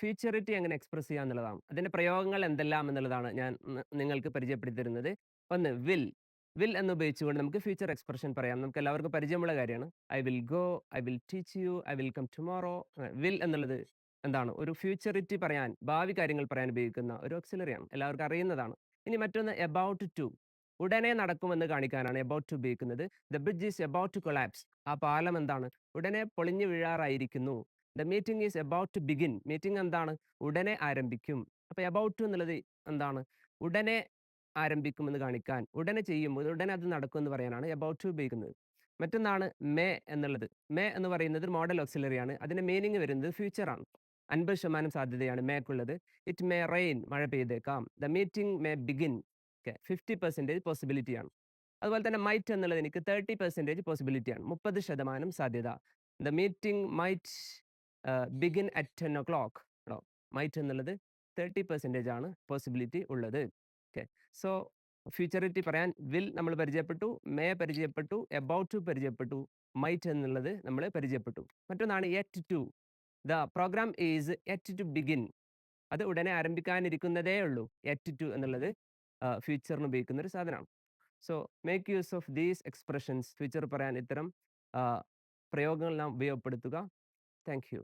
ഫ്യൂച്ചറിറ്റി എങ്ങനെ എക്സ്പ്രസ് ചെയ്യുക എന്നുള്ളതാണ്. അതിന്റെ പ്രയോഗങ്ങൾ എന്തെല്ലാം എന്നുള്ളതാണ് ഞാൻ നിങ്ങൾക്ക് പരിചയപ്പെടുത്തി തരുന്നത്. ഒന്ന് വിൽ. വിൽ എന്ന് ഉപയോഗിച്ചുകൊണ്ട് നമുക്ക് ഫ്യൂച്ചർ എക്സ്പ്രഷൻ പറയാം. നമുക്ക് എല്ലാവർക്കും പരിചയമുള്ള കാര്യമാണ്. I will go, I will teach you, I will come tomorrow. Will എന്നുള്ളത് എന്താണ്? ഒരു ഫ്യൂച്ചറിറ്റി പറയാൻ, ഭാവി കാര്യങ്ങൾ പറയാൻ ഉപയോഗിക്കുന്ന ഒരു ഓക്സിലറിയാണ്. എല്ലാവർക്കും അറിയുന്നതാണ്. ഇനി മറ്റൊന്ന് എബൌട്ട് ടു. ഉടനെ നടക്കുമെന്ന് കാണിക്കാനാണ് എബൌട്ട് ടു ഉപയോഗിക്കുന്നത്. The bridge is about to collapse. ആ പാലം എന്താണ്? ഉടനെ പൊളിഞ്ഞു വീഴാറായിരിക്കുന്നു. The meeting is about to begin. Meeting എന്താണ്? ഉടനെ ആരംഭിക്കും. അപ്പൊ എബൌട്ട് ടു എന്നുള്ളത് എന്താണ്? ഉടനെ ആരംഭിക്കുമെന്ന് കാണിക്കാൻ, ഉടനെ ചെയ്യും, ഉടനെ അത് നടക്കും എന്ന് പറയാനാണ് എബൌട്ട് ടു ഉപയോഗിക്കുന്നത്. മറ്റൊന്നാണ് മേ എന്നുള്ളത്. മേ എന്ന് പറയുന്നത് ഒരു മോഡൽ ഓക്സിലറി ആണ്. അതിന്റെ മീനിങ് വരുന്നത് ഫ്യൂച്ചർ ആണ്. 50% സാധ്യതയാണ് മേക്കുള്ളത്. ഇറ്റ് മേ റെയിൻ, മഴ പെയ്തേക്കാം. The meeting may begin, 50% possibility ആണ്. അതുപോലെ തന്നെ മൈറ്റ് എന്നുള്ളത് എനിക്ക് 30% പോസിബിലിറ്റി ആണ്. 30% സാധ്യത. The meeting might begin at 10 o'clock. കേട്ടോ, മൈറ്റ് എന്നുള്ളത് 30% ആണ് പോസിബിലിറ്റി ഉള്ളത്. ഓക്കെ, സോ ഫ്യൂച്ചറിറ്റി പറയാൻ വിൽ നമ്മൾ പരിചയപ്പെട്ടു, മേ പരിചയപ്പെട്ടു, എബൌട്ട് ടു പരിചയപ്പെട്ടു, മൈറ്റ് എന്നുള്ളത് നമ്മൾ പരിചയപ്പെട്ടു. മറ്റൊന്നാണ് yet to. The program is yet to begin. അത് ഉടനെ ആരംഭിക്കാനിരിക്കുന്നതേ ഉള്ളൂ. യെറ്റ് ടു എന്നുള്ളത് ഫ്യൂച്ചറിന് ഉപയോഗിക്കുന്ന ഒരു സാധനമാണ്. So make use of these expressions. Future പറയാൻ ഇത്തരം പ്രയോഗങ്ങൾ നാം ഉപയോഗപ്പെടുത്തുക. Thank U.